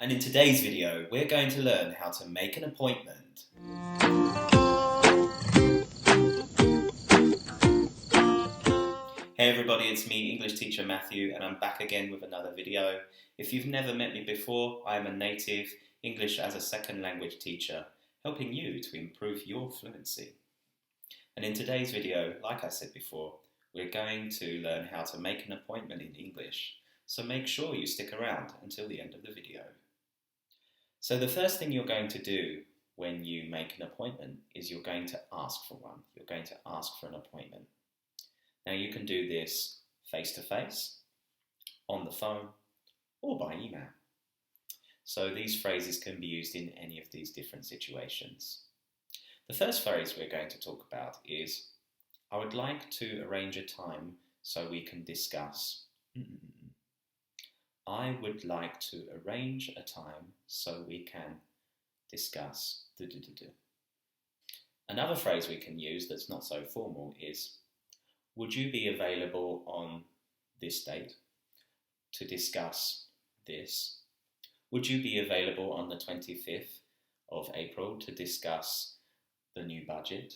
And in today's video, we're going to learn how to make an appointment. Hey everybody, it's me, English teacher Matthew, and I'm back again with another video. If you've never met me before, I am a native English as a second language teacher, helping you to improve your fluency. And in today's video, like I said before, we're going to learn how to make an appointment in English. So make sure you stick around until the end of the video. So the first thing you're going to do when you make an appointment is you're going to ask for one. You're going to ask for an appointment. Now you can do this face-to-face, on the phone, or by email. So these phrases can be used in any of these different situations. The first phrase we're going to talk about is, I would like to arrange a time so we can discuss. I would like to arrange a time so we can discuss. Another phrase we can use that's not so formal is, would you be available on this date to discuss this? Would you be available on the 25th of April to discuss the new budget?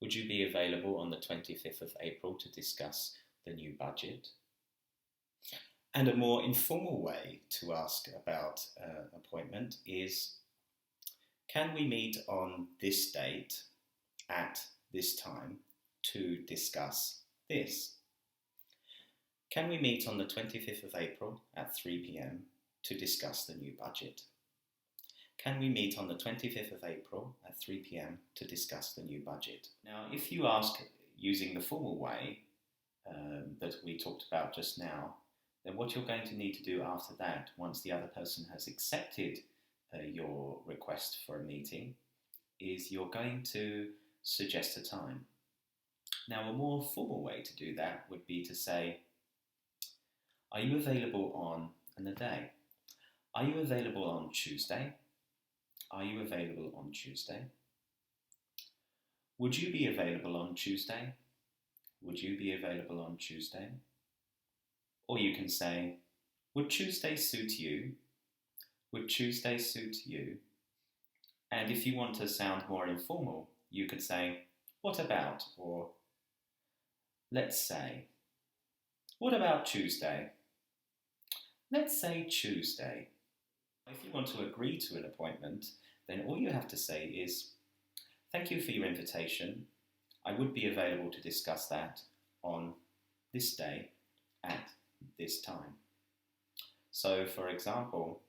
Would you be available on the 25th of April to discuss the new budget? And a more informal way to ask about an appointment is, can we meet on this date at this time to discuss this? Can we meet on the 25th of April at 3 p.m. to discuss the new budget? Can we meet on the 25th of April at 3 p.m. to discuss the new budget? Now, if you ask using the formal way that we talked about just now, then what you're going to need to do after that, once the other person has accepted your request for a meeting, is you're going to suggest a time. Now, a more formal way to do that would be to say, are you available on a day? Are you available on Tuesday? Are you available on Tuesday? Would you be available on Tuesday? Would you be available on Tuesday? Or you can say, would Tuesday suit you? Would Tuesday suit you? And if you want to sound more informal, you could say, what about? Or let's say. What about Tuesday? Let's say Tuesday. If you want to agree to an appointment, then all you have to say is, thank you for your invitation. I would be available to discuss that on this day at this time. So, for example,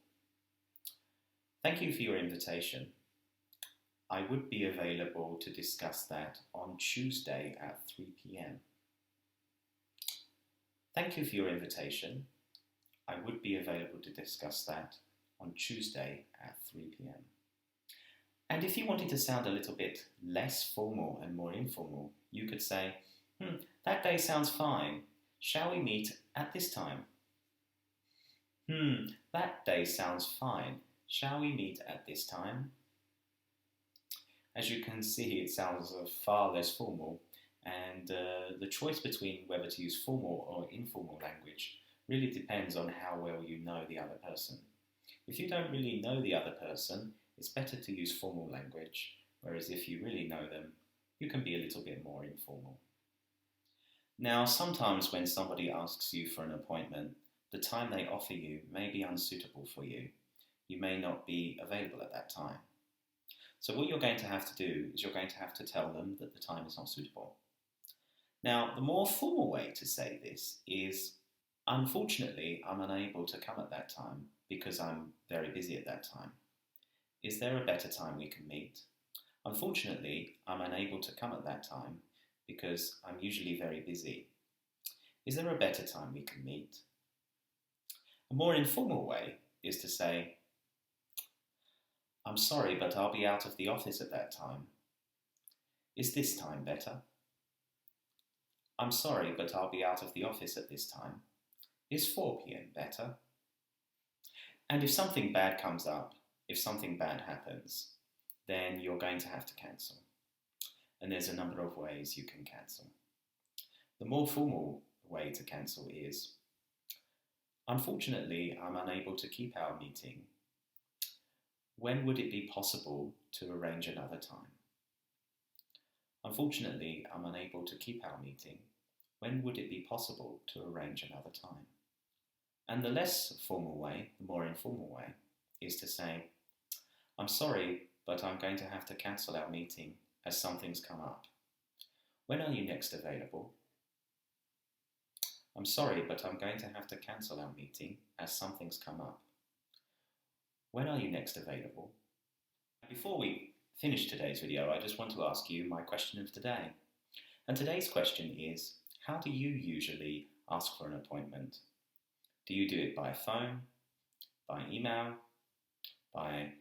thank you for your invitation. I would be available to discuss that on Tuesday at 3 p.m. Thank you for your invitation. I would be available to discuss that on Tuesday at 3 p.m. And if you wanted to sound a little bit less formal and more informal, you could say, that day sounds fine. Shall we meet at this time? That day sounds fine. Shall we meet at this time? As you can see, it sounds far less formal, and the choice between whether to use formal or informal language really depends on how well you know the other person. If you don't really know the other person, it's better to use formal language, whereas if you really know them, you can be a little bit more informal. Now, sometimes when somebody asks you for an appointment, the time they offer you may be unsuitable for you. You may not be available at that time. So what you're going to have to do is you're going to have to tell them that the time is not suitable. Now, the more formal way to say this is, unfortunately, I'm unable to come at that time because I'm very busy at that time. Is there a better time we can meet? Unfortunately, I'm unable to come at that time because I'm usually very busy. Is there a better time we can meet? A more informal way is to say, I'm sorry, but I'll be out of the office at that time. Is this time better? I'm sorry, but I'll be out of the office at this time. Is 4 p.m. better? And if something bad comes up, if something bad happens, then you're going to have to cancel. And there's a number of ways you can cancel. The more formal way to cancel is, Unfortunately, I'm unable to keep our meeting. When would it be possible to arrange another time? Unfortunately, I'm unable to keep our meeting. When would it be possible to arrange another time? And the less formal way, the more informal way, is to say, I'm sorry, but I'm going to have to cancel our meeting as something's come up. When are you next available? I'm sorry, but I'm going to have to cancel our meeting as something's come up. When are you next available? Before we finish today's video, I just want to ask you my question of today. And today's question is, how do you usually ask for an appointment? Do you do it by phone, by email, by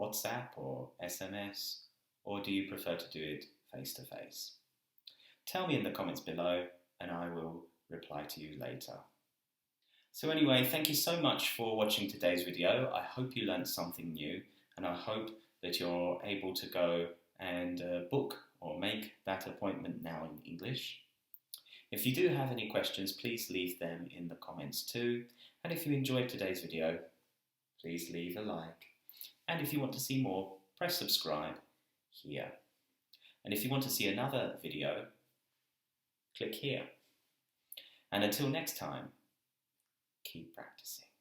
WhatsApp or SMS, or do you prefer to do it face to face? Tell me in the comments below and I will reply to you later. So anyway, thank you so much for watching today's video. I hope you learned something new and I hope that you're able to go and book or make that appointment now in English. If you do have any questions, please leave them in the comments too. And if you enjoyed today's video, please leave a like. And if you want to see more, press subscribe here. And if you want to see another video, click here. And until next time, keep practicing.